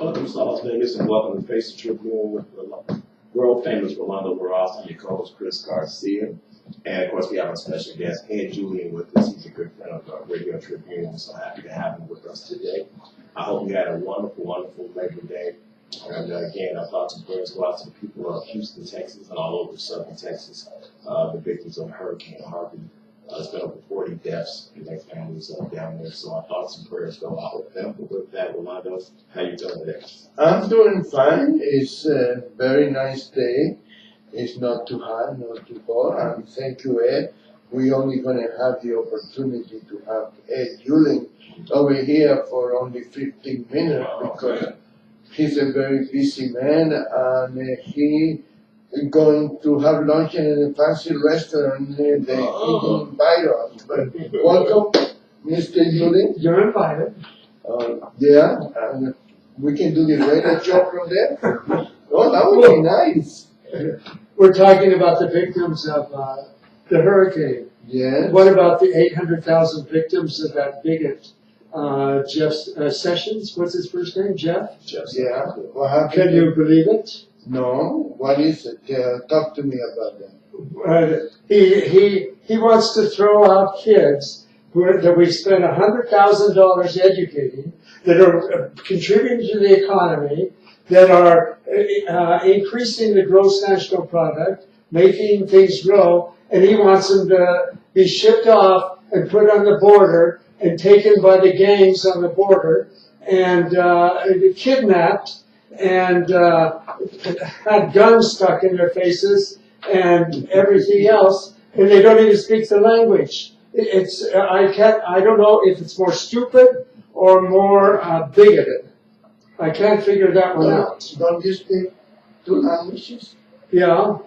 Welcome to Las Vegas and welcome to Face the Tribune with the world famous Rolando Barros and your co-host Chris Garcia. And of course we have a special guest, Ed Julian, with us. He's a good friend of the Radio Tribune. I'm so happy to have him with us today. I hope you had a wonderful, wonderful Labor Day. And again, our thoughts and prayers go out to the people of Houston, Texas, and all over southern Texas, the victims of Hurricane Harvey. There's been over 40 deaths and their families down there, so our thoughts and prayers go out with them. But with that, Rolando, how you doing today? I'm doing fine. It's a very nice day. It's not too hot, not too cold. And thank you, Ed. We're only going to have the opportunity to have Ed Julian over here for only 15 minutes because he's a very busy man and he is going to have lunch in a fancy restaurant. They didn't invite us. But welcome, Mr. Julian. You're invited. Yeah, and we can do the radio show from there. Oh, that would be nice. We're talking about the victims of the hurricane. Yes. What about the 800,000 victims of that bigot, Jeff Sessions? What's his first name? Jeff? Yeah. What happened? Can you believe it? No. What is it? Talk to me about that. He wants to throw out kids that we spent $100,000 educating, that are contributing to the economy, that are increasing the gross national product, making things grow, and he wants them to be shipped off and put on the border and taken by the gangs on the border and kidnapped and had guns stuck in their faces and everything else, and they don't even speak the language. I don't know if it's more stupid or more bigoted. I can't figure that one out. Don't you speak two languages? Yeah.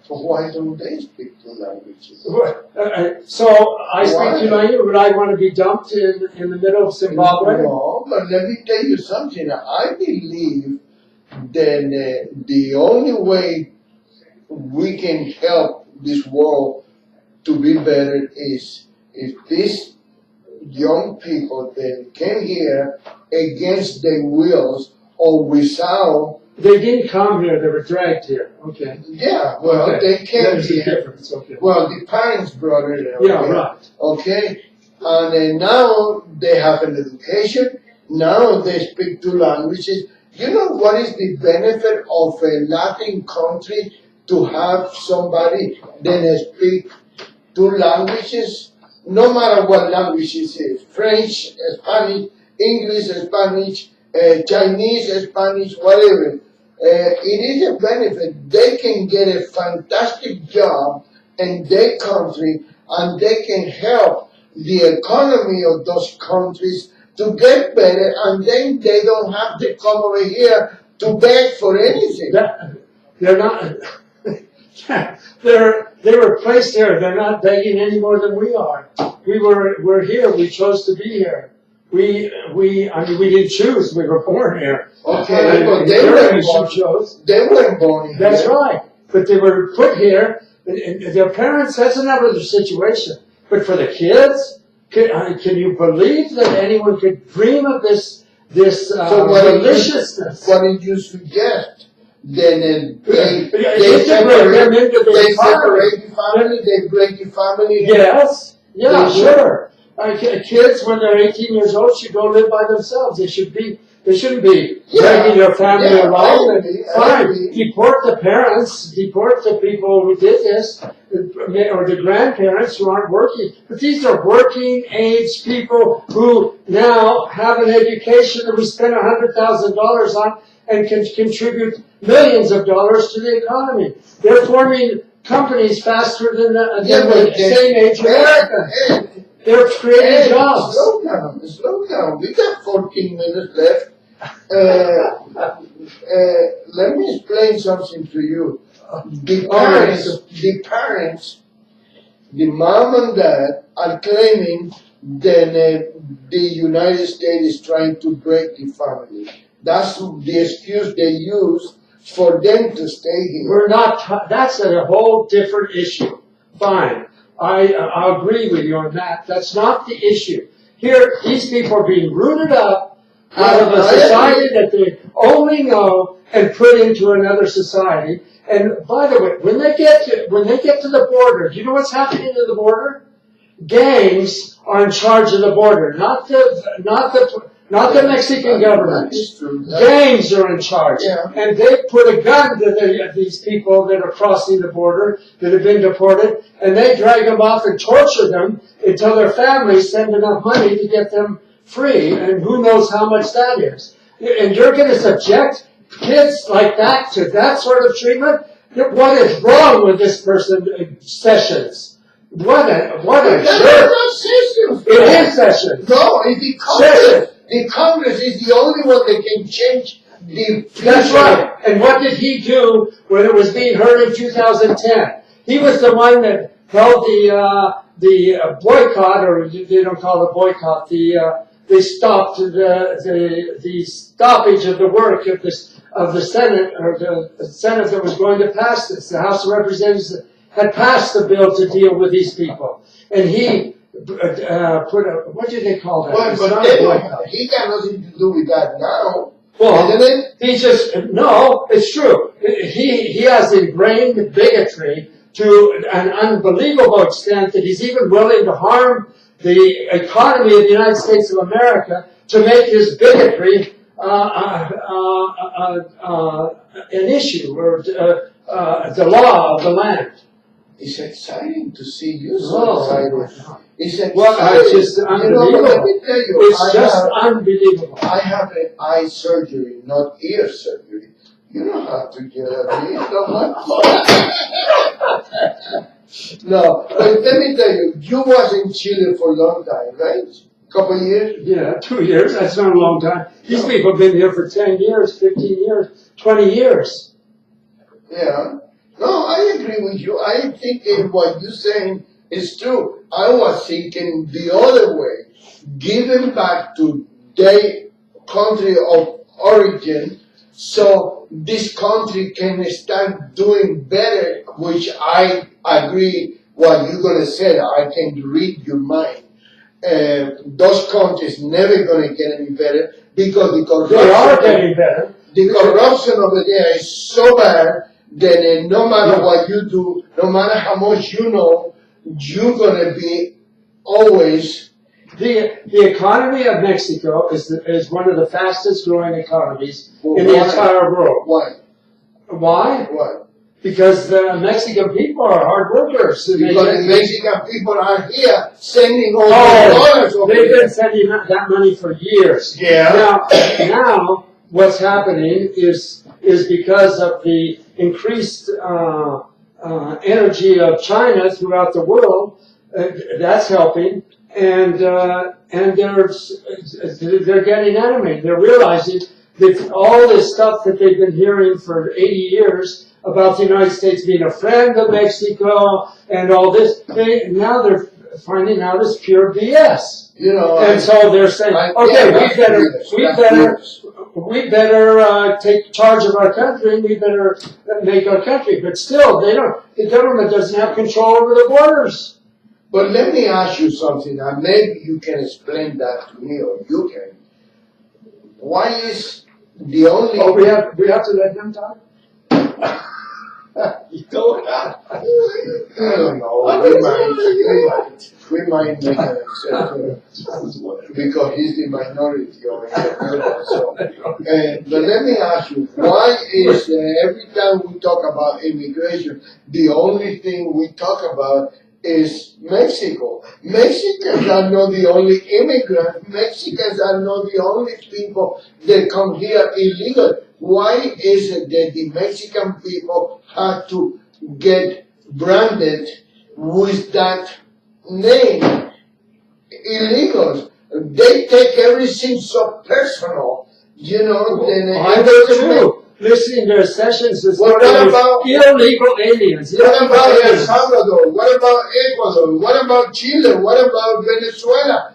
So why don't they speak two languages? So I speak two languages. Would I want to be dumped in the middle of Zimbabwe? No, but let me tell you something. I believe that the only way we can help this world to be better is if these young people that came here against their wills or without. They didn't come here, they were dragged here. Okay. Yeah, well, okay. they came There's here. The difference. Okay. Well, the parents brought it. Okay? Yeah, right. Okay, and then now they have an education. Now they speak two languages. You know what is the benefit of a Latin country to have somebody that speak two languages? No matter what language it is, French, Spanish, English, Spanish, Chinese, Spanish, whatever. It is a benefit. They can get a fantastic job in their country and they can help the economy of those countries to get better, and then they don't have to come over here to beg for anything. They're not. They were placed here. They're not begging any more than we are. We're here. We chose to be here. I mean, we didn't choose. We were born here. Okay, but they weren't born here. That's right. But they were put here. Their parents, that's another situation. But for the kids, can you believe that anyone could dream of this maliciousness? What did you suggest? Then they separate them into the family. They break the family. Yes. Yeah. Sure. Kids, when they're 18 years old, should go live by themselves. They shouldn't be dragging their family around. Fine, deport the parents, deport the people who did this, or the grandparents who aren't working. But these are working age people who now have an education that we spend $100,000 on and can contribute millions of dollars to the economy. They're forming companies faster than the same age Americans. They're creating jobs. Slow down. We got 14 minutes left. Let me explain something to you. The parents, the mom and dad are claiming that the United States is trying to break the family. That's the excuse they use for them to stay here. We're not. That's a whole different issue. Fine. I agree with you on that. That's not the issue. Here, these people are being rooted up out of a society that they only know and put into another society. And by the way, when they get to the border, do you know what's happening at the border? Gangs are in charge of the border, not the Mexican government. Gangs are in charge, and they put a gun to these people that are crossing the border that have been deported, and they drag them off and torture them until their families send enough money to get them free, and who knows how much that is. And you're going to subject kids like that to that sort of treatment? What is wrong with this person, Sessions? What a jerk! It is Sessions. No, it's the Congress. The Congress is the only one that can change the future. That's right. And what did he do when it was being heard in 2010? He was the one that held the boycott, or they don't call it boycott. They stopped the stoppage of the work of the Senate, or the Senate that was going to pass this. The House of Representatives had passed the bill to deal with these people, and he put a, what do they call that? But he got nothing to do with that now. Well, isn't it? he just, no, it's true. He has ingrained bigotry to an unbelievable extent that he's even willing to harm the economy of the United States of America to make his bigotry an issue, or the law of the land. It's exciting to see you so excited. It's exciting. Well, it's just unbelievable. Let me tell you, it's just unbelievable. I have an eye surgery, not ear surgery. You don't have to get a me. No, but let me tell you, you was in Chile for a long time, right? Couple of years? Yeah, 2 years. That's not a long time. These people have been here for 10 years, 15 years, 20 years. Yeah. No, I agree with you. I think what you're saying is true. I was thinking the other way. Give them back to their country of origin so this country can start doing better, which I agree what you're going to say. I can read your mind. Those countries never going to get any better because the corruption, they are getting better. The corruption over there is so bad that no matter what you do, no matter how much you know, you're going to be always. The economy of Mexico is one of the fastest growing economies in the entire world. Why? Why? Why? Because the Mexican people are hard workers. Because the Mexican people are here sending all dollars over there. They've been sending that money for years. Yeah. Now what's happening is because of the increased energy of China throughout the world, that's helping, and they're getting animated. They're realizing that all this stuff that they've been hearing for 80 years about the United States being a friend of Mexico and all this, now they're finding out it's pure BS. You know, and so they're saying, okay, we better take charge of our country, and we better make our country. But still, the government doesn't have control over the borders. But let me ask you something, and maybe you can explain that to me, or you can. Why is the only... Oh, we have to let him talk? You don't have. I don't know. We might make an exception because he's the minority over here. So, but let me ask you, why is every time we talk about immigration, the only thing we talk about is Mexico? Mexicans are not the only immigrants. Mexicans are not the only people that come here illegal. Why is it that the Mexican people have to get branded with that name? Illegals. They take everything so personal, you know. That's true. Listening to Sessions is what about illegal aliens. What about El Salvador? What about Ecuador? What about Chile? What about Venezuela?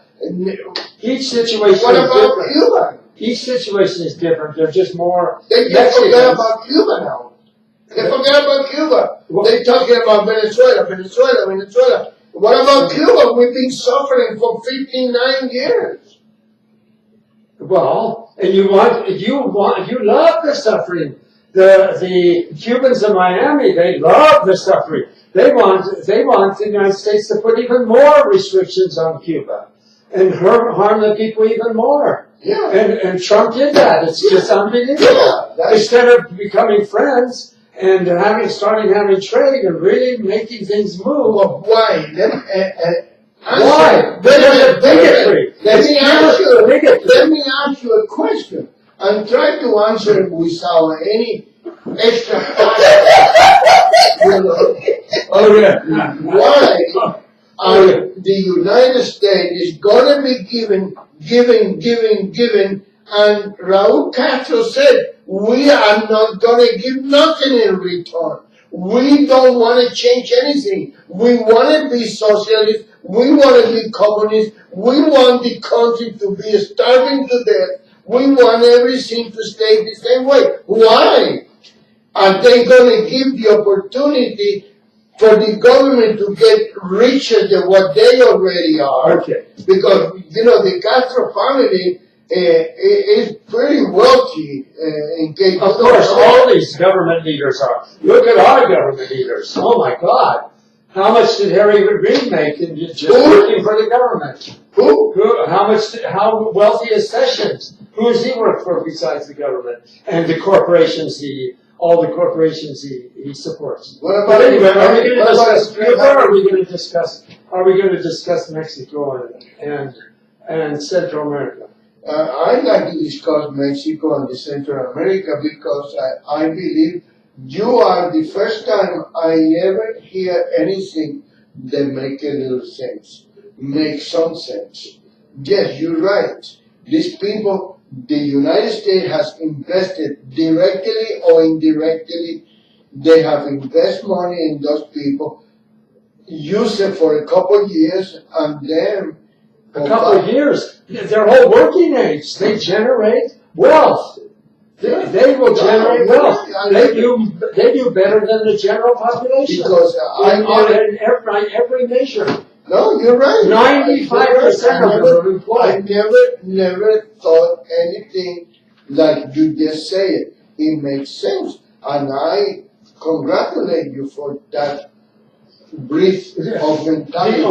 Each situation what is about different. Cuba? Each situation is different. They're just more. They just forget about Cuba now. They forget about Cuba. They're talking about Venezuela. What about Cuba? We've been suffering for 59 years. Well, and you love the suffering. The Cubans in Miami, they love the suffering. They want the United States to put even more restrictions on Cuba and harm the people even more. Yeah. And Trump did that. It's just unbelievable. Yeah, Instead of becoming friends and starting having trade and really making things move. Well, why? Why? Because of bigotry. Let me ask you a question and try to answer it without any extra Okay. Why the United States is going to be giving, and Raul Castro said, we are not going to give nothing in return. We don't want to change anything. We want to be socialist. We want to be communist. We want the country to be starving to death. We want everything to stay the same way. Why? Are they going to give the opportunity for the government to get richer than what they already are? Okay. Because, the Castro family is pretty wealthy in case. Of course, all these government leaders are. Look at our government leaders. Oh my God. How much did Harry Reid make in just working for the government? Who? How wealthy is Sessions? Who does he work for besides the government? And the corporations all the corporations he supports. But anyway, are we going to discuss Cuba or are we going to discuss Mexico and Central America? I'd like to discuss Mexico and the Central America because I believe you are the first time I ever hear anything that make a little sense, make some sense. Yes, you're right. These people, the United States has invested directly or indirectly. They have invested money in those people, use it for a couple of years, and then a couple of years. Their whole working age. They generate wealth. They will generate wealth. They do better than the general population. Because in every measure. No, you're right. 95% of them are employed. I never thought anything like you just say it. It makes sense. And I congratulate you for that brief of mentality.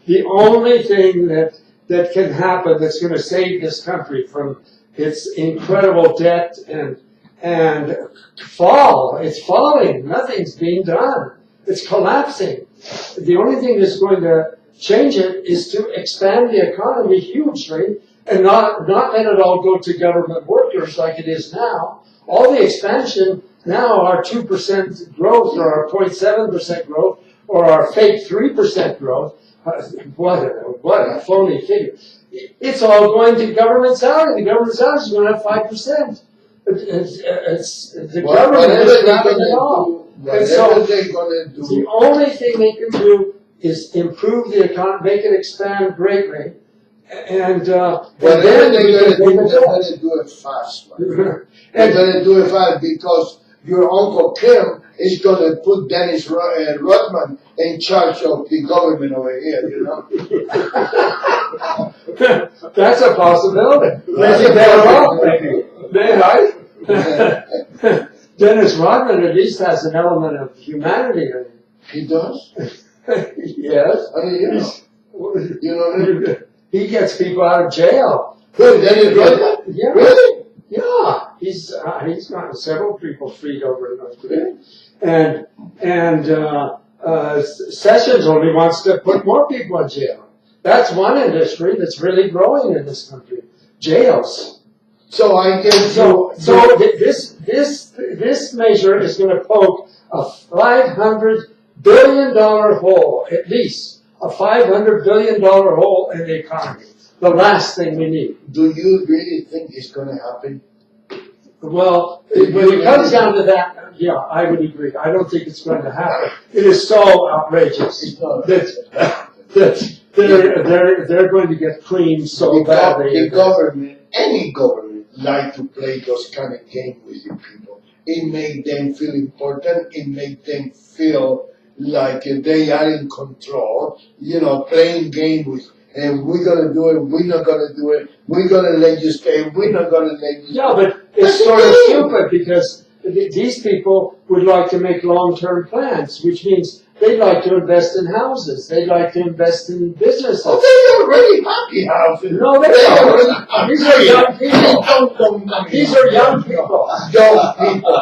The only thing that can happen that's going to save this country from its incredible debt and fall, it's falling. Nothing's being done. It's collapsing. The only thing that's going to change it is to expand the economy hugely and not let it all go to government workers like it is now. All the expansion now, our 2% growth or our 0.7% growth or our fake 3% growth, what a phony figure. It's all going to government salary. The government salary is going to have 5%. The government is grabbing it all. Whatever they're going to do. The only thing they can do is improve the economy, make it expand greatly, and then they're going to do it fast. They're going to do it fast because your Uncle Kim is going to put Dennis Rodman in charge of the government over here, That's a possibility. Maybe better off, maybe. Dennis Rodman at least has an element of humanity in him. He does? Yes. I mean, you know he gets people out of jail. Who, Dennis Rodman? Yeah. Really? Yeah. He's gotten several people freed over in those days. And Sessions only wants to put more people in jail. That's one industry that's really growing in this country. Jails. So I guess this measure is going to poke a $500 billion hole, at least a $500 billion hole in the economy. The last thing we need. Do you really think it's going to happen? Well, when it comes down to that, yeah, I would agree. I don't think it's going to happen. It is so outrageous that they're going to get creamed so badly. The government, any government, like to play those kind of games with the people. It made them feel important. It made them feel like they are in control. Playing game with and we're gonna do it, we're not gonna do it, we're gonna let you stay, we're not gonna let you stay. Yeah, but it's sort of stupid because these people would like to make long-term plans, which means they'd like to invest in houses, they'd like to invest in businesses. Oh, they already happy houses. No, they don't. These are young people. These are young people. Young people.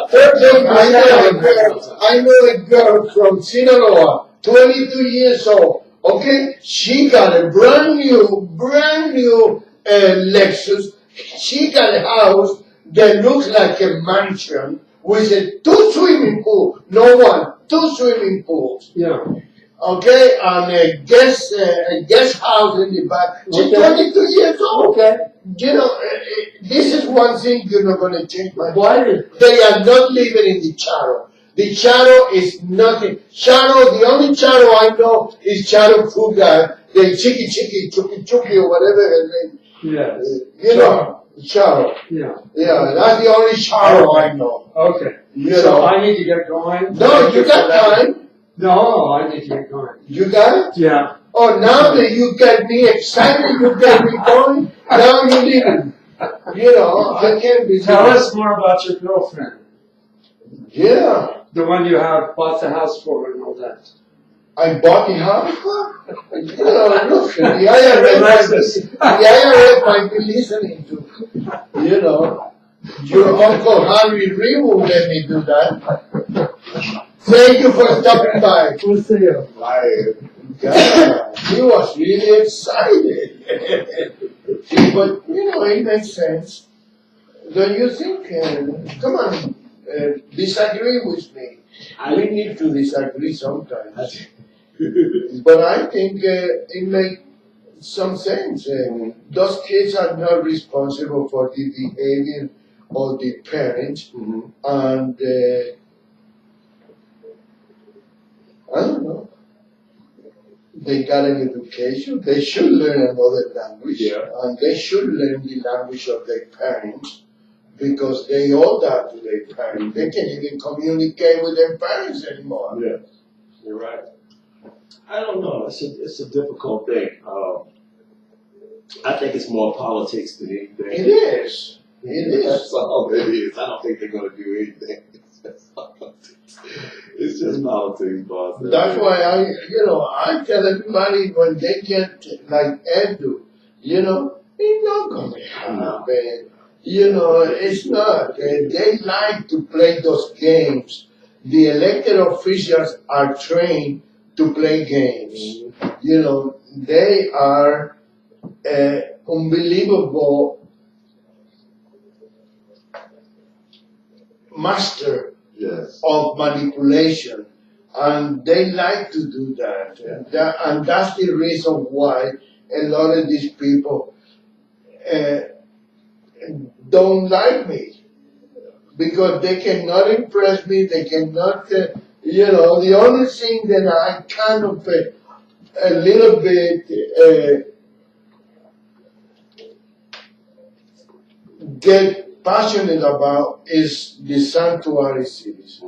I know a girl from Sinaloa, 22 years old. Okay, she got a brand new Lexus. She got a house that looks like a mansion with a 2 swimming pools, no one, 2 swimming pools. Yeah. Okay, and a guest house in the back. She's 22 years old. Okay. You know, this is one thing you're not going to change my Why? They are not living in the Charo. The Charo is nothing. Charo, the only Charo I know is Charo Fuga, the Chucky, or whatever her name. Yes. You know, Charo. Yeah. Yeah, that's the only Charo I know. Okay. You So know. I need to get going. No, you got time. No, I need to get going. You got it? Yeah. Oh, now that you get me excited, you get me going, now you leaving. You know, I can't be. Tell us more about your girlfriend. Yeah. The one you have bought the house for and all that. I bought the house. You know, look, the IRS might be listening to. You know, your Uncle Harry Reed will let me do that. Thank you for stopping by. We'll see you. God, he was really excited. But, you know, it makes sense. Don't you think? Come on, disagree with me. We need to disagree sometimes. But I think it makes some sense. Those kids are not responsible for the behavior of the parents. And I don't know. They got an education. They should learn another language. Yeah. And they should learn the language of their parents because they owe that to their parents. They can't even communicate with their parents anymore. Yeah, you're right. I don't know. It's a difficult thing. I think it's more politics than anything. It is. It is. That's all it is. I don't think they're going to do anything. It's just politics, boss. That's why I tell everybody when they get like Edu, it's not going to happen. It's not. They like to play those games. The elected officials are trained to play games. They are unbelievable master of manipulation, and they like to do that. And that's the reason why a lot of these people don't like me, because they cannot impress me. They cannot, the only thing that I kind of a little bit get passionate about is the sanctuary cities.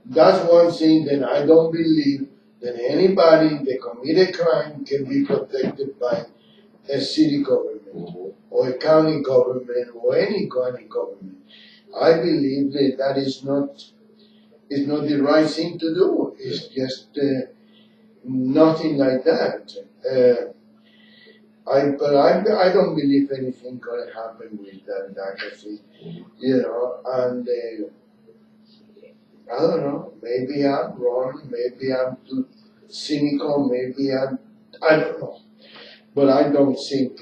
That's one thing that I don't believe that anybody that commit a crime can be protected by a city government or a county government or any county government. I believe that is not the right thing to do. It's just nothing like that. But I don't believe anything gonna happen with that thing, and I don't know, maybe I'm wrong, maybe I'm too cynical, I don't know. But I don't think,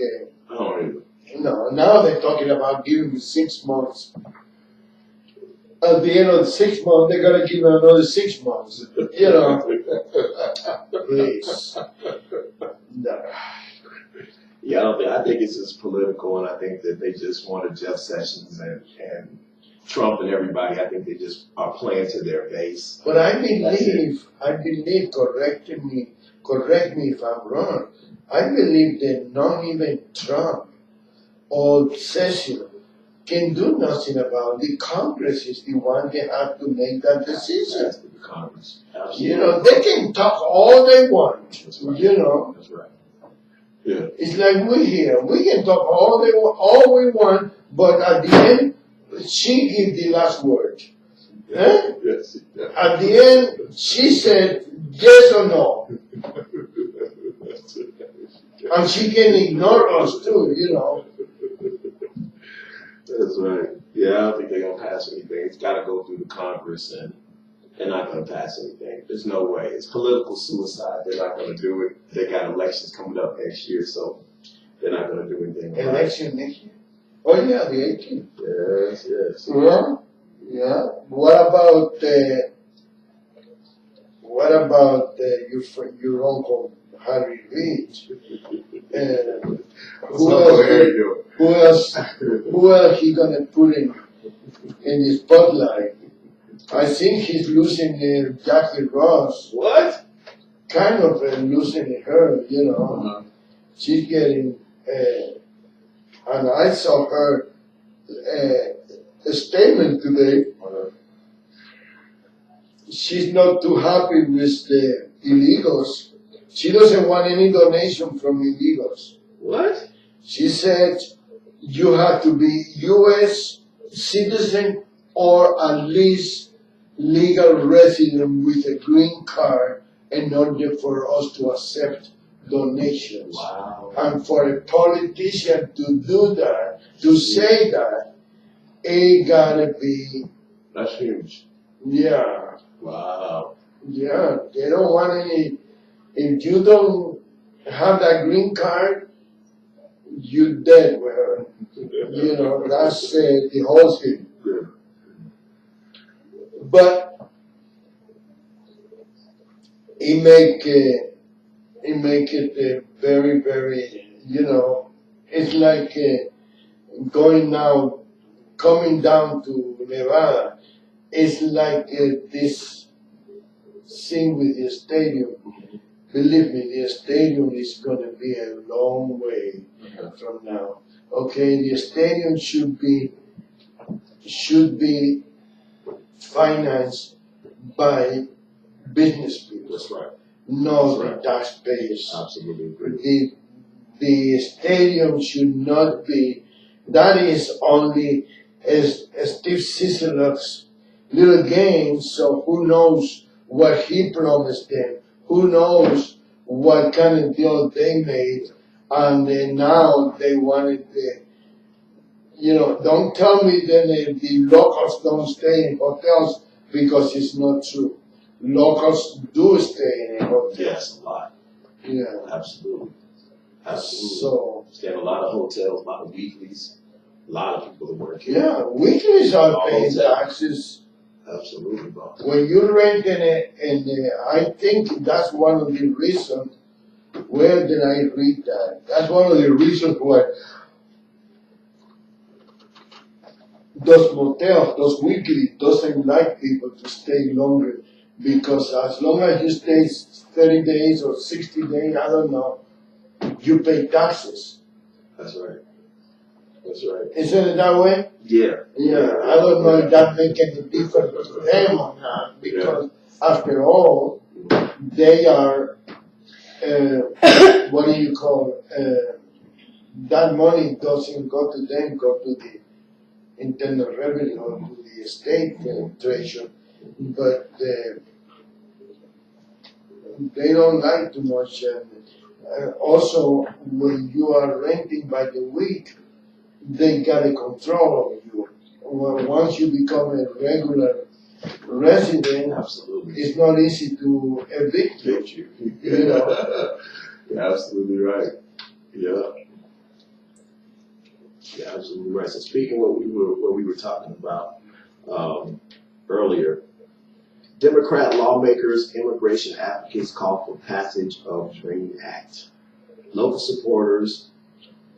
I don't either. No, now they're talking about giving me 6 months. At the end of the 6 months, they're gonna give me another 6 months, Please. No. Yeah, I think it's just political, and I think that they just wanted Jeff Sessions and Trump and everybody. I think they just are playing to their base. But I believe, correct me if I'm wrong, I believe that not even Trump or Sessions can do nothing about it. The Congress is the one that have to make that decision. That's the Congress. Absolutely. They can talk all they want, That's right. That's right. Yeah. It's like we here. We can talk all we want, but at the end, she gives the last word. Eh? Yes. At the end, she said yes or no. And she can ignore us too, you know. That's right. Yeah, I don't think they're gonna pass anything. It's got to go through the Congress, and they're not gonna pass anything. There's no way. It's political suicide. They're not gonna do it. They got elections coming up next year, so they're not gonna do anything. About Election next year? Oh yeah, the 18th. Yes, yes. Yeah, yeah. What about your uncle Harry Reid? Who else he gonna put in the spotlight? I think he's losing Jackie Ross. What? Kind of losing her, you know. She's getting, and I saw her a statement today. She's not too happy with the illegals. She doesn't want any donation from illegals. What? She said you have to be U.S. citizen or at least legal resident with a green card in order for us to accept donations. Wow. And for a politician to do that, to say that, it gotta be. That's huge. Yeah. Wow. Yeah. They don't want any. If you don't have that green card, you're dead with her. You know, that's the whole thing. But it make it very, very, you know, it's like coming down to Nevada. It's like this thing with the stadium. Believe me, the stadium is going to be a long way from now. Okay, the stadium should be financed by business people. That's right. Not That's right. the taxpayers. Absolutely agree. The stadium should not be. That is only as Steve Sisolak's little game. So who knows what he promised them? Who knows what kind of deal they made? And then now they wanted the. You know, don't tell me that the locals don't stay in hotels because it's not true. Locals do stay in a hotel. Yes, a lot. Yeah. Absolutely. Absolutely. So. They have a lot of hotels, a lot of weeklies, a lot of people that work here. Yeah, weeklies are All paying hotels. taxes. Absolutely, bro. When you rent I think that's one of the reasons. Where did I read that? That's one of the reasons why those motels, those weekly, doesn't like people to stay longer, because as long as you stay 30 days or 60 days, I don't know, you pay taxes. That's right. That's right. Isn't it that way? Yeah. Yeah, I don't know if that makes any difference to them or not, because after all, they are, what do you call, that money doesn't go to them, go to the internal revenue or to the state treasury, but they don't like too much. Also, when you are renting by the week, they got a control of you. Well, once you become a regular resident, Absolutely. it's not easy to evict you. You know? You're absolutely right. Yeah. Yeah, absolutely right. So speaking of what we were talking about earlier, Democrat lawmakers, immigration advocates call for passage of DREAM Act. Local supporters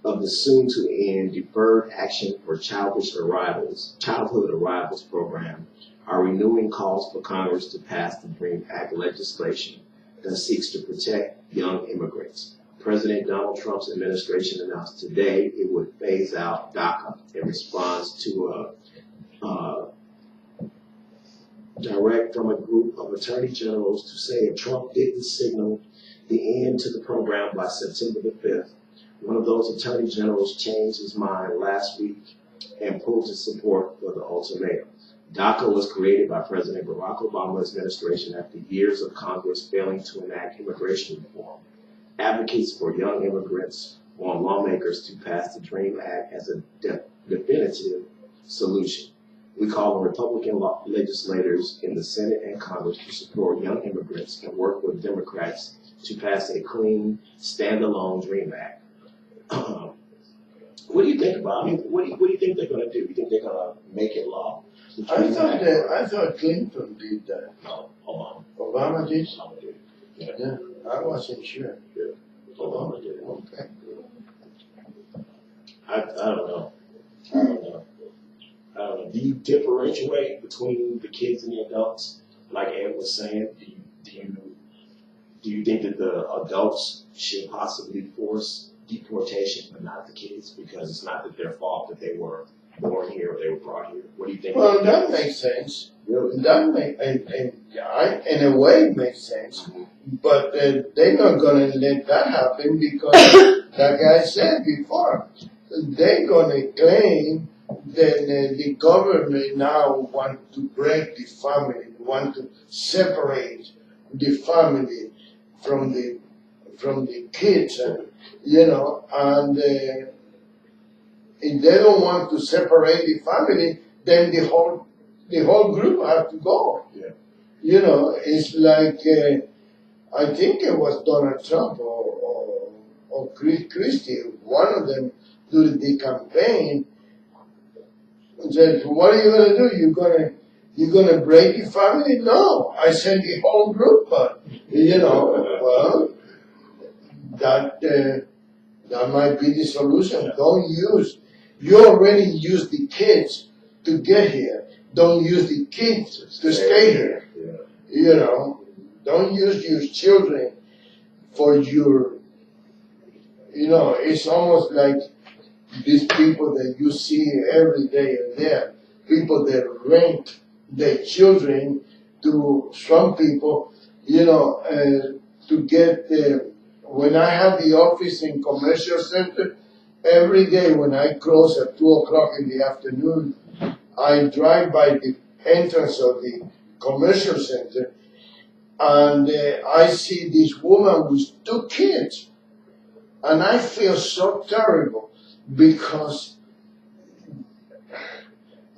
of the soon-to-end Deferred Action for Childhood Arrivals program are renewing calls for Congress to pass the DREAM Act legislation that seeks to protect young immigrants. President Donald Trump's administration announced today it would phase out DACA in response to a direct from a group of attorney generals to say if Trump didn't signal the end to the program by September the 5th, One of those attorney generals changed his mind last week and pulled his support for the ultimatum. DACA was created by President Barack Obama's administration after years of Congress failing to enact immigration reform. Advocates for young immigrants want lawmakers to pass the DREAM Act as a definitive solution. We call on Republican legislators in the Senate and Congress to support young immigrants and work with Democrats to pass a clean, standalone DREAM Act. What do you think about? I mean, what do you think they're going to do? You think they're going to make it law? I thought Clinton did that. No, Obama. Obama did? Obama did. Yeah, I wasn't sure. Yeah. Obama did. Okay. I don't know. I don't know. Do you differentiate between the kids and the adults? Like Ed was saying, do you think that the adults should possibly force deportation, but not the kids, because it's not that their fault that they were born here or they were brought here? What do you think? Well, that makes sense. Really? That in a way, it makes sense. But they're not going to let that happen because, like I said before, they're going to claim that the government now want to break the family, want to separate the family from the kids, and if they don't want to separate the family, then the whole group have to go. Yeah. It's like I think it was Donald Trump or Chris Christie, one of them during the campaign said, "What are you gonna do? You're gonna break the family?" No, I said the whole group, but well, that might be the solution. You already use the kids to get here. Don't use the kids to stay here. Yeah. Don't use your children for your, it's almost like these people that you see every day and there, people that rent their children to some people, to get when I have the office in Commercial Center, every day when I close at 2 o'clock in the afternoon, I drive by the entrance of the Commercial Center and I see this woman with 2 kids. And I feel so terrible because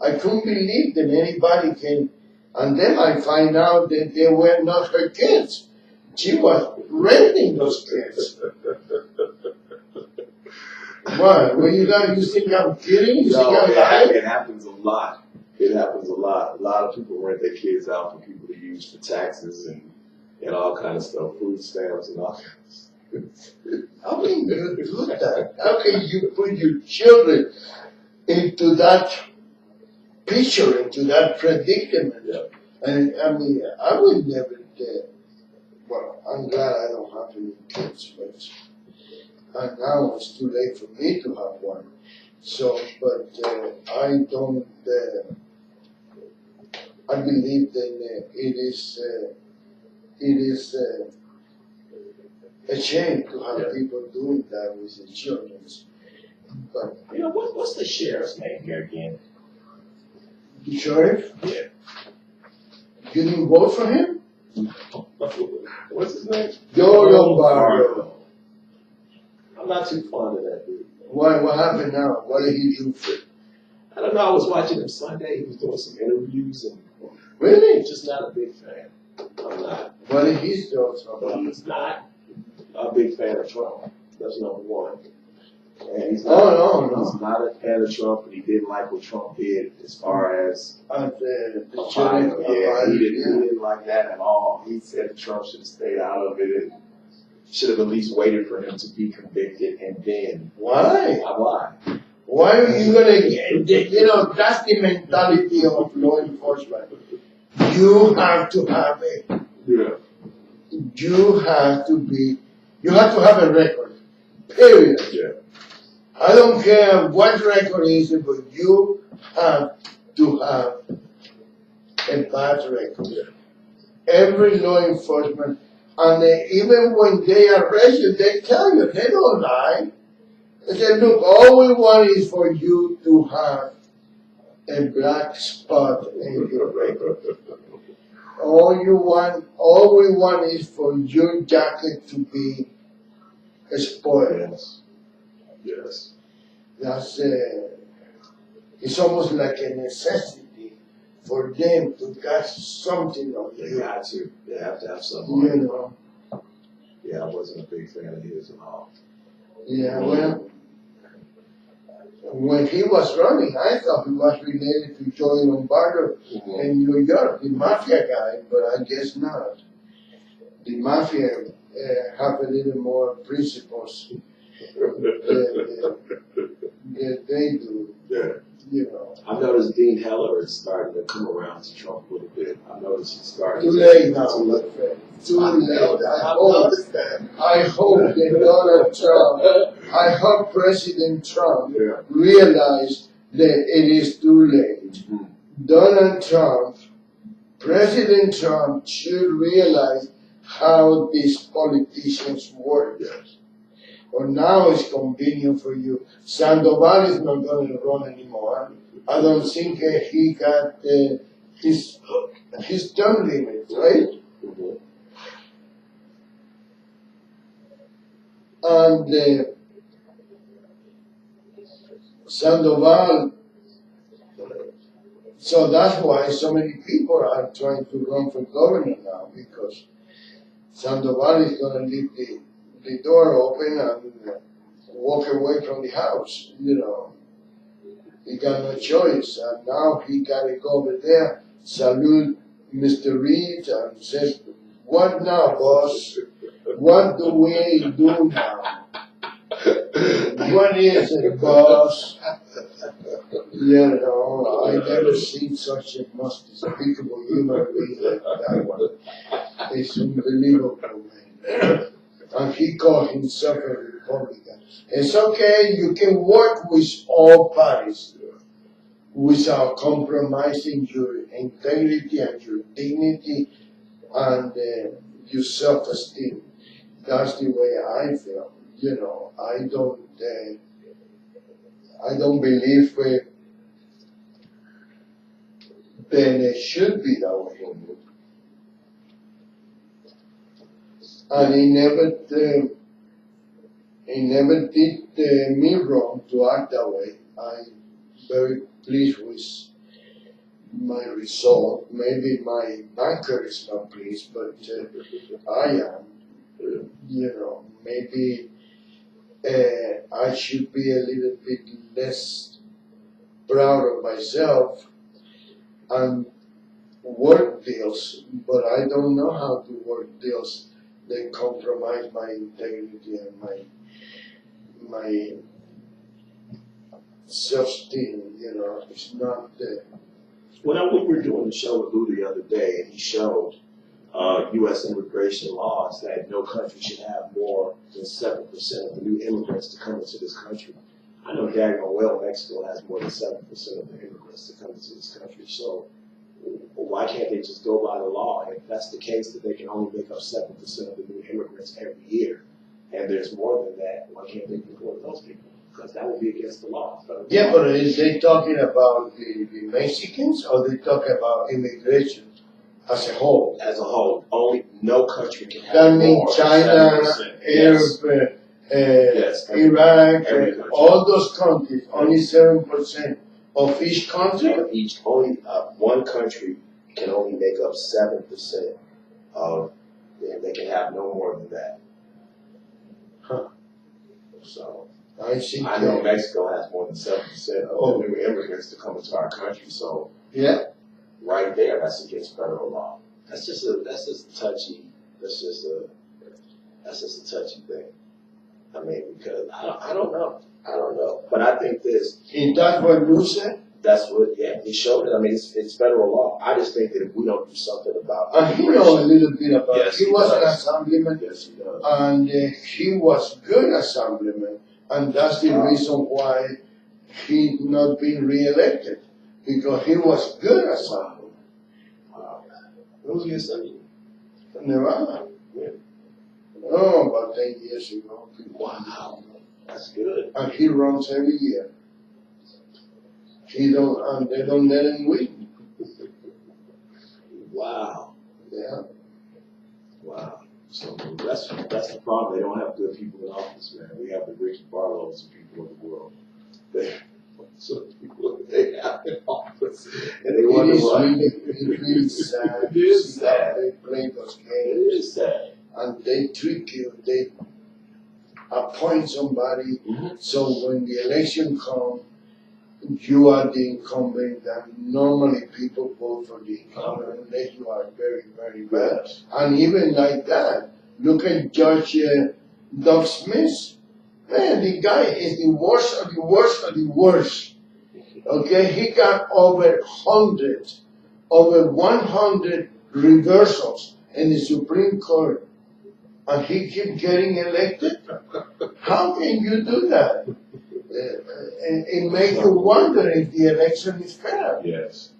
I couldn't believe that anybody can. And then I find out that they were not her kids. She was renting those kids. What you think I'm kidding? You think I'm lying? It happens a lot. It happens a lot. A lot of people rent their kids out for people to use for taxes and all kind of stuff, food stamps and all kinds of stuff. How can you do that? How can you put your children into that picture, into that predicament? Yeah. And I would never well, I'm glad I don't have any kids, but now it's too late for me to have one. So, but I don't, I believe that it is a shame to have people doing that with their children. But what's the sheriff's name here again? The sheriff? Yeah. You didn't vote for him? What's his name? Joe Lombardo. I'm not too fond of that dude. Why? What happened now? What did he do? I don't know. I was watching him Sunday. He was doing some interviews and Really? just not a big fan. I'm not. What did he do? He's not a big fan of Trump. That's number one. And he's not, not a fan of Trump, and he didn't like what Trump did as far as the Ohio. He didn't like that at all. He said Trump should have stayed out of it and should have at least waited for him to be convicted and then. Why? Why? Why are you gonna get, that's the mentality of law enforcement. You have to have it. Yeah. You have to have a record. Period. Yeah. I don't care what record is it, but you have to have a bad record. Yeah. Every law enforcement, and even when they arrest you, they tell you, they don't lie. I said, look, all we want is for you to have a black spot in your record. All we want is for your jacket to be spoiled. Yes. That's it's almost like a necessity for them to get something on They you. got to. They have to have some You money. know. Yeah, I wasn't a big fan of his at all. Yeah, well, when he was running, I thought he was related to Joey Lombardo in New York, the mafia guy, but I guess not. The mafia have a little more principles that they do, Yeah. you know. I noticed Dean Heller is starting to come around to Trump a little bit. I noticed he's starting Too to. late now, my friend. Too late. I hope that Donald Trump, I hope President Trump Yeah. realize that it is too late. Donald Trump, President Trump should realize how these politicians work. Yes. Or now it's convenient for you. Sandoval is not going to run anymore. I don't think he got his term limit, right? Mm-hmm. And Sandoval, so that's why so many people are trying to run for governor now, because Sandoval is going to leave the door open and walk away from the house, you know. He got no choice, and now he got to go over there, salute Mr. Reed, and says, "What now, boss? What do we do now? What is it, boss?" You know, I never seen such a most despicable human being like that one. It's unbelievable, man. And he called himself a Republican. It's okay, you can work with all parties without compromising your integrity and your dignity and your self-esteem. That's the way I feel. You know, I don't believe that it should be that way. And he never did me wrong to act that way. I'm very pleased with my result. Maybe my banker is not pleased, but I am. You know, maybe I should be a little bit less proud of myself and work deals, but I don't know how to work deals that compromise my integrity and my self-esteem. You know, it's not. Well, we were doing the show with Lou the other day, and he showed U.S. immigration laws that no country should have more than 7% of the new immigrants to come into this country. I know daggone well Mexico has more than 7% of the immigrants to come into this country. So why can't they just go by the law? If that's the case, that they can only make up 7% of the new immigrants every year, and there's more than that, why can't they deport those people? Because that would be against the law. Yeah, but is they talking about the Mexicans, or they talking about immigration as a whole? As a whole, only no country can have That more means than China, 7%. Arab, Yes, Iraq, every country. all those countries, only 7% of each country? Each only one country can only make up 7% of, and they can have no more than that. Huh. So I see. I know Mexico has more than 7% of the new immigrants to come into our country. So Yeah. right there, that's against federal law. That's just a touchy. That's just a touchy thing. I mean, because I don't know. But I think this. Is that what you said? That's what, yeah, he showed it. I mean, it's federal law. I just think that if we don't do something about He knows a little bit about it. Yes, He he was an does. assemblyman, Yes, he does. and he was good assemblyman, and that's the reason why he not been reelected, because he was good assemblyman. Wow. When was he assemblyman? Nevada. Yeah. Oh, about 10 years ago. Wow. That's good. And he runs every year. And they don't let him win. Wow. Yeah. Wow. So that's the problem. They don't have good people in office, man. We have the Ricky Barlows of people in the world. So people they have in office, and they wonder why. It's really sad. It is to see how sad. they play those It games. is sad. And they trick you. They appoint somebody. Mm-hmm. So when the election comes, you are the incumbent, and normally people vote for the incumbent unless you are very, very bad. And even like that, look at Judge Doug Smith. Man, the guy is the worst of the worst of the worst. Okay, he got over 100 reversals in the Supreme Court, and he keeps getting elected. How can you do that? It makes you wonder if the election is fair. Yes.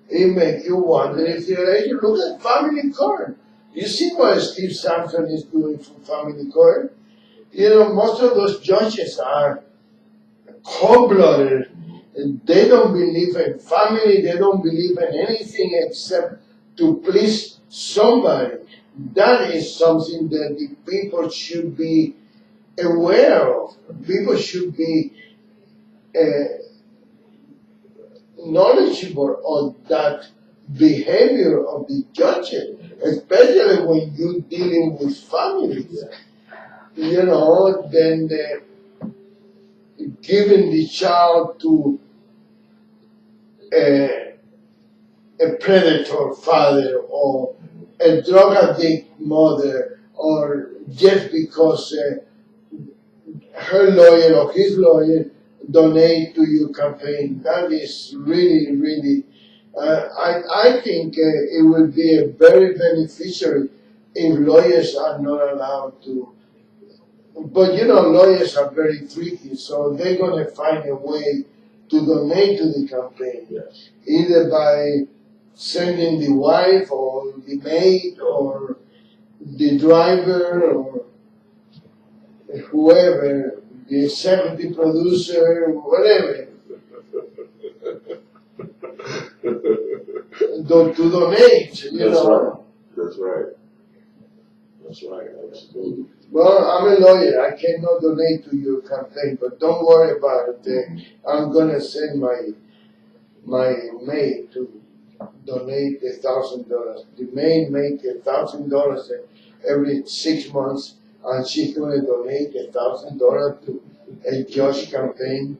It makes you wonder if the election. Look at family court. You see what Steve Sampson is doing for family court? You know, most of those judges are cold-blooded. They don't believe in family. They don't believe in anything except to please somebody. That is something that the people should be aware of. People should be knowledgeable of that behavior of the judges, especially when you're dealing with families. You know, then giving the child to a predator father or a drug addict mother, or just because her lawyer or his lawyer donate to your campaign. That is really, really, I think it will be a very beneficial if lawyers are not allowed to. But you know, lawyers are very tricky, so they're going to find a way to donate to the campaign. Yes. Either by sending the wife or the maid or the driver or whoever, the executive producer, whatever, to donate, you know. That's right. That's right. Absolutely. Well, I'm a lawyer. I cannot donate to your campaign, but don't worry about it. I'm gonna send my maid to donate $1,000. The maid makes $1,000 every 6 months, and she's gonna donate $1,000 to a judge campaign.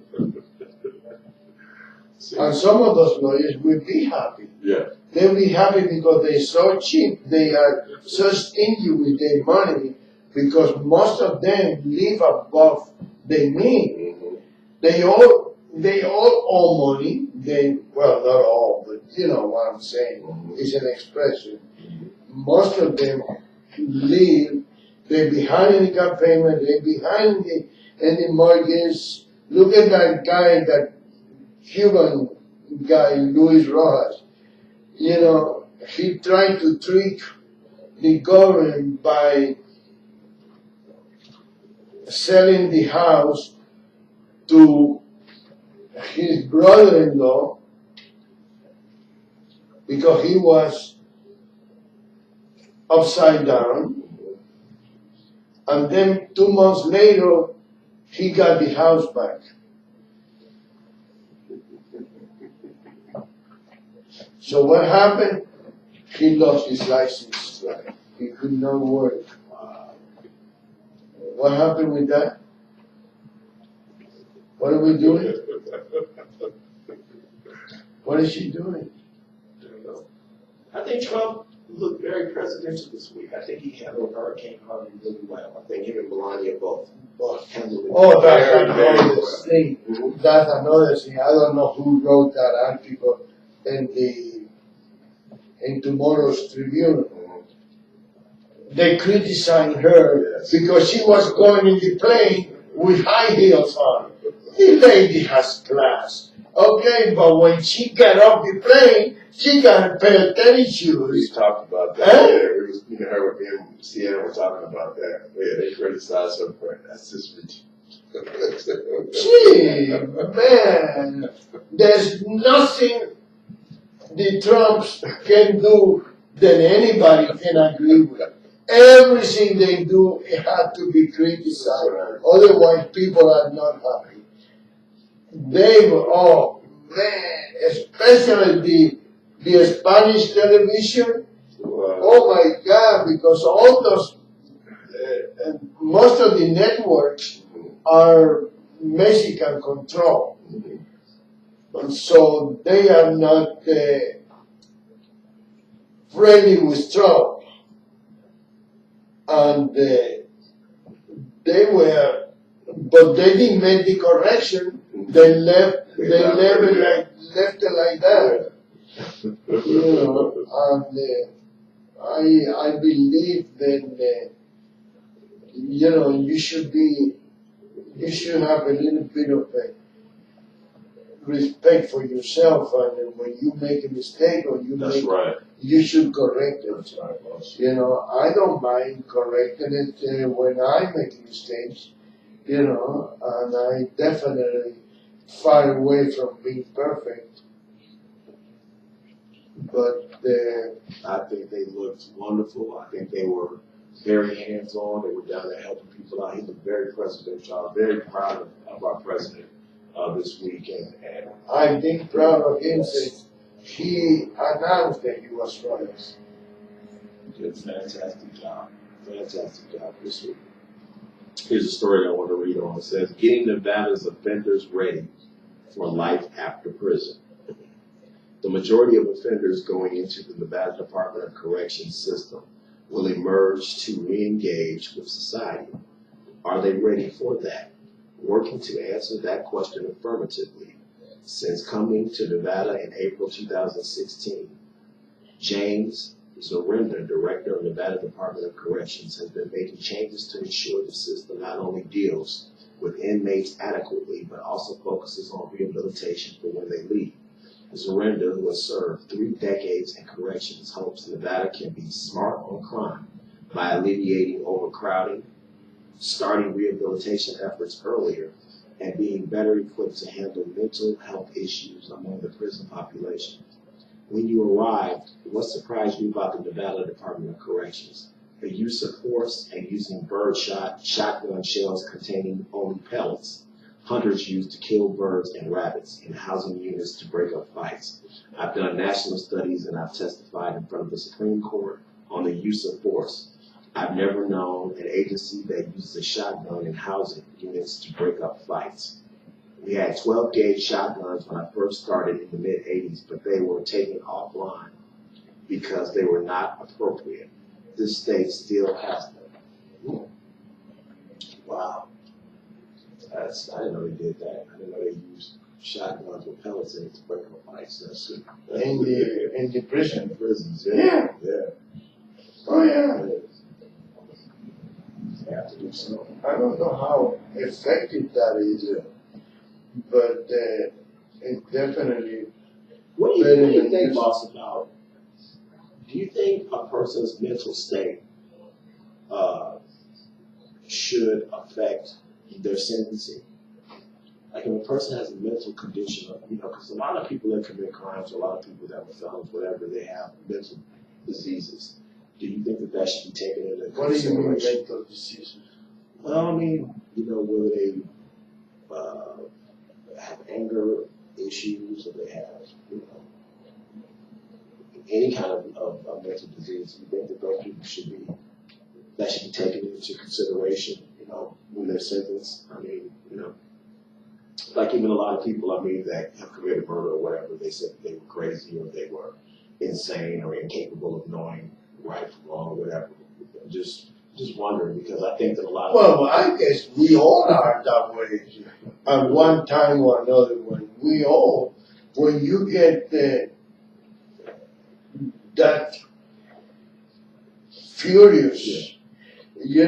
And some of those lawyers will be happy. Yeah. They'll be happy because they're so cheap. They are so stingy with their money because most of them live above their means. They all owe money. Well, not all, but you know what I'm saying. It's an expression. Most of them live. They're behind in the car payment. They're behind in the mortgage. Look at that guy, that Cuban guy, Luis Rojas. You know, he tried to trick the government by selling the house to his brother-in-law because he was upside down. And then 2 months later, he got the house back. So what happened? He lost his license. He could not work. What happened with that? What are we doing? What is she doing? I don't know. I think Trump looked very presidential this week. I think he handled Hurricane Harvey really well. I think him and Melania both handled it Oh, that's very, very another well. thing. Mhm. That's another thing. I don't know who wrote that article in tomorrow's Tribune. They criticized her because she was going in the plane with high heels on. The lady has class. Okay, but when she got off the plane, she got a pair of tennis We shoes. talked about that. Huh? Yeah, we was, me and her with me and Sienna were talking about that. Yeah, they criticized her for it. That's just ridiculous. Gee, man, there's nothing the Trumps can do that anybody can agree with. Everything they do, it had to be criticized. Otherwise, people are not happy. They were, oh man, especially the Spanish television. Oh my God, because all those, most of the networks are Mexican control. And so they are not friendly with Trump. And they were, but they didn't make the correction. They left it like that. You know, and I believe that you know you should have a little bit of respect for yourself, and when you make a mistake or you should correct it. That's right, boss. You know, I don't mind correcting it when I make mistakes. You know, and I definitely far away from being perfect. But I think they looked wonderful. I think they were very hands-on. They were down there helping people out. He looked very presidential. I'm very proud of our president this week. And I'm being proud of him since he announced that he was running. did a fantastic job. Fantastic job this week. Here's a story I want to read on. It says, getting Nevada's offenders ready for life after prison. The majority of offenders going into the Nevada Department of Corrections system will emerge to re-engage with society. Are they ready for that? Working to answer that question affirmatively. Since coming to Nevada in April 2016, James Zorenda, Director of Nevada Department of Corrections, has been making changes to ensure the system not only deals with inmates adequately, but also focuses on rehabilitation for when they leave. Zorenda, who has served 3 decades in corrections, hopes Nevada can be smart on crime by alleviating overcrowding, starting rehabilitation efforts earlier, and being better equipped to handle mental health issues among the prison population. When you arrived, what surprised you about the Nevada Department of Corrections? The use of force and using shotgun shells containing only pellets. Hunters used to kill birds and rabbits in housing units to break up fights. I've done national studies and I've testified in front of the Supreme Court on the use of force. I've never known an agency that uses a shotgun in housing units to break up fights. We had 12-gauge shotguns when I first started in the mid-'80s, but they were taken offline because they were not appropriate. This state still has them. Wow. I didn't know they did that. I didn't know they used shotguns with pellets in it to break up fights. That's in the prison. In the prisons, Yeah. Oh yeah. They have to do something. I don't know how effective that is, but it definitely. What do you think, boss, about? Do you think a person's mental state should affect their sentencing? Like if a person has a mental condition, because a lot of people that commit crimes, a lot of people that were felons, whatever, they have mental diseases. Do you think that should be taken into consideration? What do you mean mental diseases? Well, I mean, whether they have anger issues or they have, any kind of mental disease. You think that those people should be taken into consideration, when they're sentenced? I mean, like even a lot of people, that have committed murder or whatever, they said that they were crazy or they were insane or incapable of knowing right from wrong or whatever. Just wondering, because I think that a lot of Well, I guess we all are that way at one time or another. We all, when you get that furious, you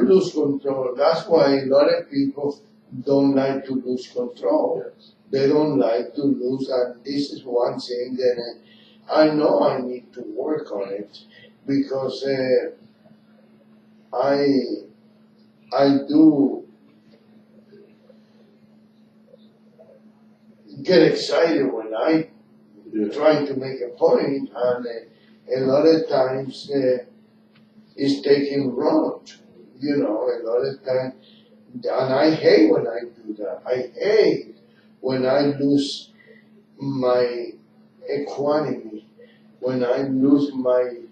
lose control. That's why a lot of people don't like to lose control. They don't like to lose, and this is one thing that I know I need to work on it, because I do get excited when I try to make a point, and a lot of times it's taken wrong. You know, a lot of times, and I hate when I do that. I hate when I lose my equanimity, when I lose my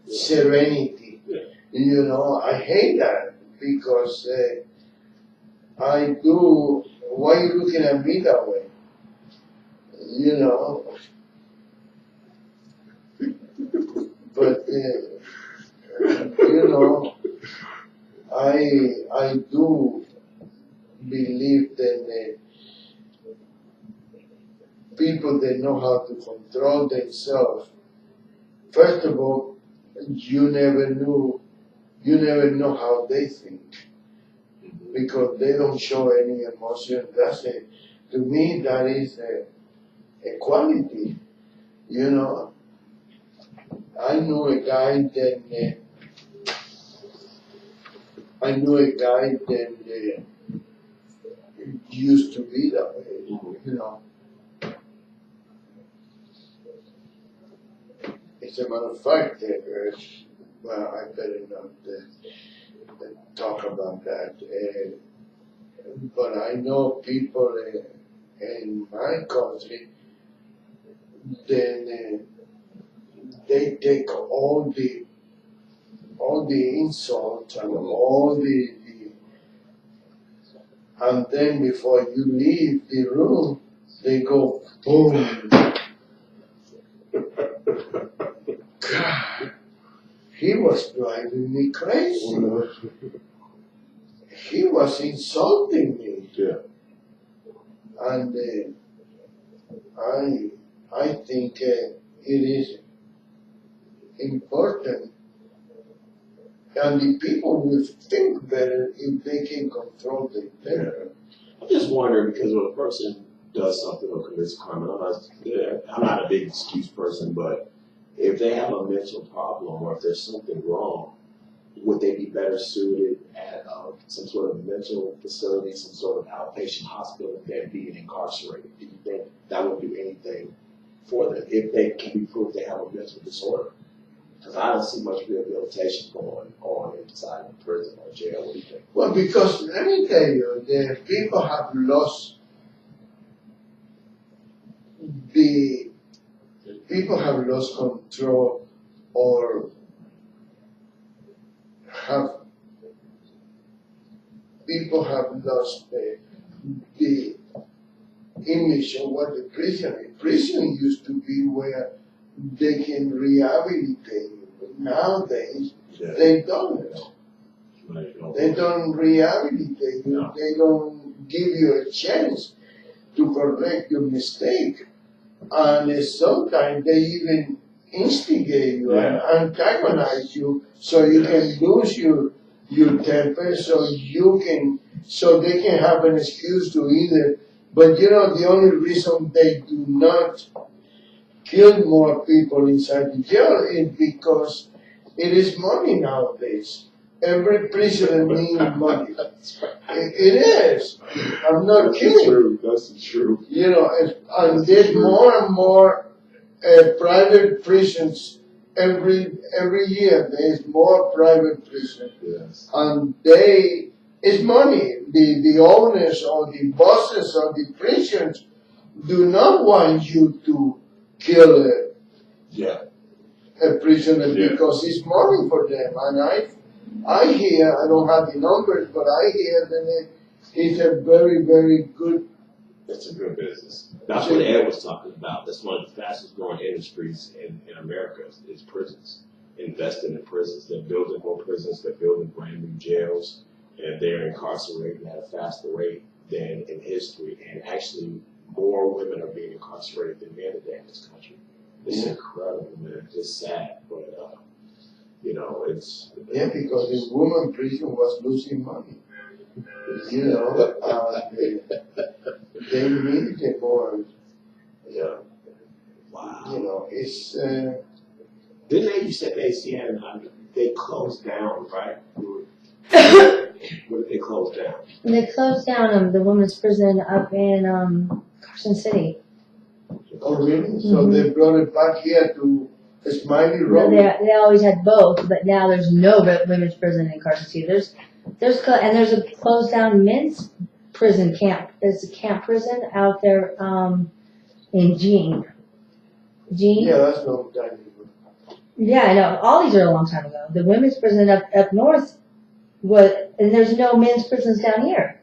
serenity. You know, I hate that because I do. Why are you looking at me that way? You know. But you know, I do believe that people that know how to control themselves. First of all, you never know how they think because they don't show any emotion. That's it. To me, that is a quality. You know, I knew a guy that used to be that way. You know. As a matter of fact, well, I better not talk about that. But I know people in my country, then they take all the insults and all and then before you leave the room, they go boom. God, he was driving me crazy. He was insulting me. Yeah. And I think it is important, and the people will think better if they can control their temper. I'm just wondering because when a person does something or commits a crime, I'm not a big excuse person, but if they have a mental problem or if there's something wrong, would they be better suited at some sort of mental facility, some sort of outpatient hospital than being incarcerated? Do you think that would do anything for them if they can be proved they have a mental disorder? Because I don't see much rehabilitation going on inside of prison or jail. What do you think? Well, because let me tell you, the people have lost control or people have lost the image of what the prison is. Prison used to be where they can rehabilitate you, but nowadays they don't. They don't rehabilitate you. No. They don't give you a chance to correct your mistake, and sometimes they even instigate you and antagonize you, so you can lose your temper, so they can have an excuse to either. But you know, the only reason they do not kill more people inside the jail is because it is money nowadays. Every prisoner needs money. It is. I'm not kidding. True. That's true. You know, and there's more and more private prisons every year. There's more private prisons. Yes. And it's money. The owners or the bosses of the prisons do not want you to kill a prisoner because it's money for them. And I hear, I don't have the numbers, but I hear that it's a very, very good. It's a good business. That's what Ed was talking about. That's one of the fastest growing industries in America is prisons. Investing in prisons. They're building more prisons. They're building brand new jails. And they're incarcerating at a faster rate than in history. And actually, more women are being incarcerated than men today in this country. It's incredible, man. It's sad, but you know, it's because the woman prison was losing money. You know, they need it more. Yeah. Wow. You know, it's. Didn't they? You said they closed down, right? What did they close down? They closed down the women's prison up in Carson City. Oh, really? So they brought it back here to Smiley No, Road? they always had both, but now there's no women's prison in Carson City. There's a closed down men's prison camp. There's a camp prison out there in Jean. Yeah, that's no time ago. Yeah, I know. All these are a long time ago. The women's prison up north and there's no men's prisons down here.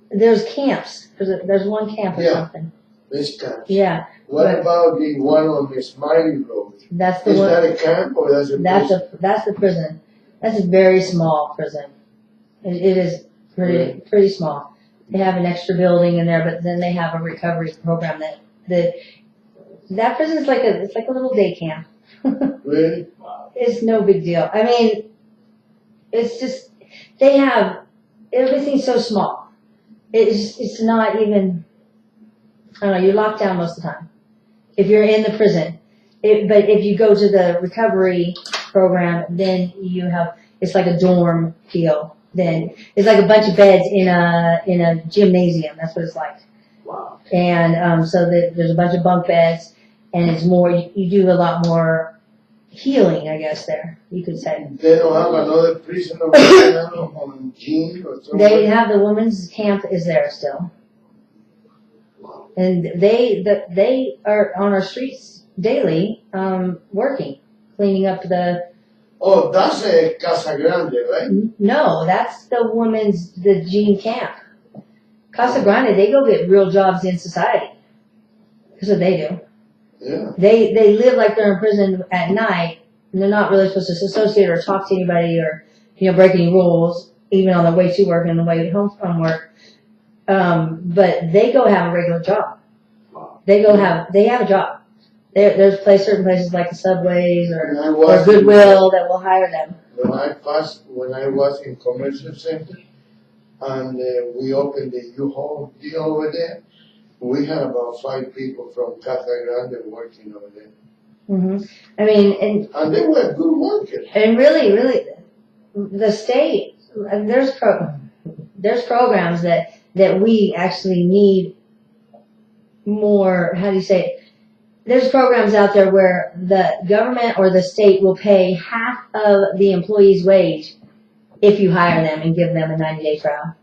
There's camps. There's one camp or something. This camp. Yeah. What about the one on the Smiley Road? That's the Is one. that a camp or that's a prison? That's the prison. That's a very small prison. It is pretty small. They have an extra building in there, but then they have a recovery program that prison is it's like a little day camp. Really? It's no big deal. I mean, it's just they have everything's so small. It's not even. I don't know. You're locked down most of the time if you're in the prison. But if you go to the recovery program, then it's like a dorm deal. Then it's like a bunch of beds in a gymnasium. That's what it's like. Wow. And so there's a bunch of bunk beds, and it's more. You do a lot more healing, I guess. There, you could say. They don't have another prison on Jean or something? They have the women's camp is there still, and they are on our streets daily, working, cleaning up the. Oh, that's a Casa Grande, right? No, that's the Jean camp. Casa Grande, they go get real jobs in society. That's what they do. Yeah. They live like they're in prison at night, and they're not really supposed to associate or talk to anybody or, break any rules, even on the way to work and the way home from work. But they go have a regular job. They have a job. There's certain places like the Subways or Goodwill that will hire them. When I was in Commercial Center, and we opened the U-Haul deal over there, we had about 5 people from Casa Grande working over there. Mm-hmm. I mean, and they were good workers. And really, the state there's programs that we actually need more. How do you say it? There's programs out there where the government or the state will pay half of the employee's wage if you hire them and give them a 90-day trial.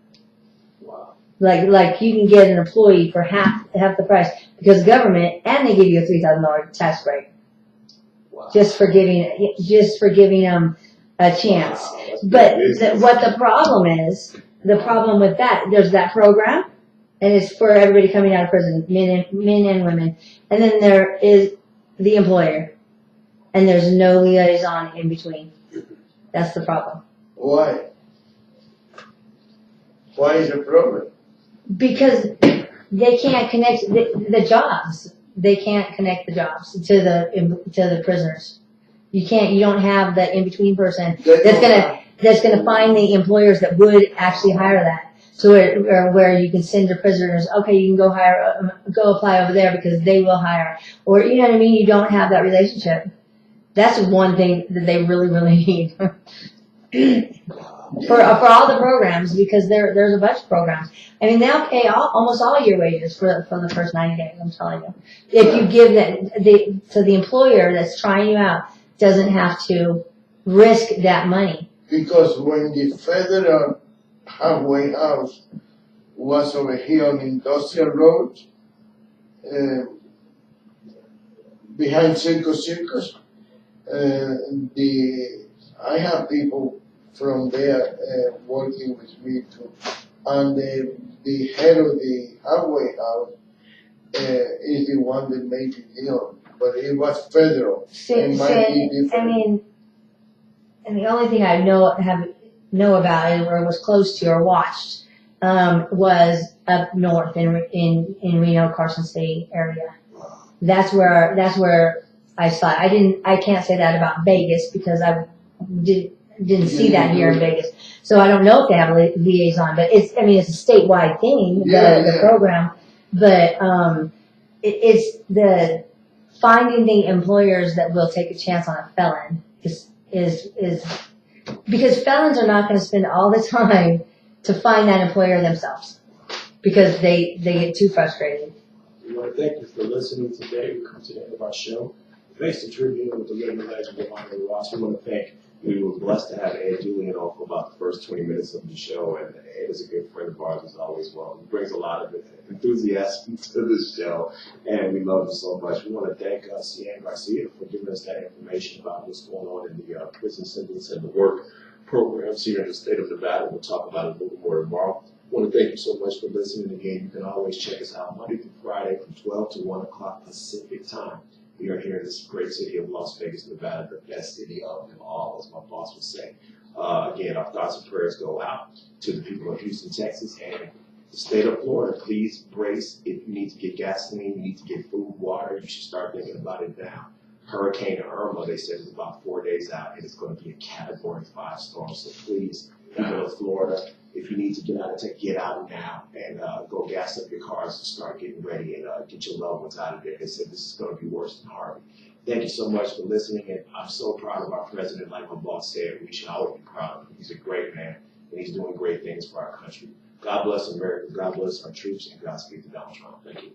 Wow. Like you can get an employee for half the price because government, and they give you a $3,000 tax break. Wow. Just for giving them a chance. Wow, but what the problem with that, there's that program, and it's for everybody coming out of prison, men and women. And then there is the employer, and there's no liaison in between. That's the problem. Why? Why is the problem? Because they can't connect the jobs. They can't connect the jobs to the prisoners. You don't have the in between person that's gonna find the employers that would actually hire that. So where you can send your prisoners, okay, you can go apply over there because they will hire. Or, you know what I mean? You don't have that relationship. That's one thing that they really, really need. for all the programs, because there's a bunch of programs. I mean, they'll pay almost all your wages for the first 90 days, I'm telling you. If you give so the employer that's trying you out doesn't have to risk that money. Because when the federal halfway house was over here on Industrial Road, behind Circus, I have people from there working with me too, and the head of the halfway house is the one that made the deal, but it was federal. I mean, and the only thing I know about it or was close to or watched was up north in Reno, Carson City area. That's where I saw it. I can't say that about Vegas because I didn't see that here in Vegas. So I don't know if they have a liaison, but it's a statewide thing, the program. But it's the finding the employers that will take a chance on a felon is because felons are not going to spend all the time to find that employer themselves. because they get too frustrated. We want to thank you for listening today. We come to the end of our show. Face the Tribune with the living legend of Monica Ross. We want to thank. We were blessed to have Ed Julian on for about the first 20 minutes of the show, and Ed is a good friend of ours as always. Well, he brings a lot of enthusiasm to the show, and we love him so much. We want to thank Cian Garcia for giving us that information about what's going on in the prison sentence and the work programs here in the state of Nevada. We'll talk about it a little more tomorrow. I want to thank you so much for listening. Again, you can always check us out Monday through Friday from 12 to 1 o'clock Pacific time. We are here in this great city of Las Vegas, Nevada, the best city of them all, as my boss would say. Again, our thoughts and prayers go out to the people of Houston, Texas, and the state of Florida. Please brace. If you need to get gasoline, you need to get food, water, you should start thinking about it now. Hurricane Irma, they said, is about 4 days out, and it's going to be a Category 5 storm. So please, people of Florida, if you need to get out, get out now and go gas up your cars and start getting ready and get your loved ones out of there. They said this is going to be worse than Harvey. Thank you so much for listening, and I'm so proud of our president. Like my boss said, we should always be proud of him. He's a great man, and he's doing great things for our country. God bless America. God bless our troops, and Godspeed to Donald Trump. Thank you.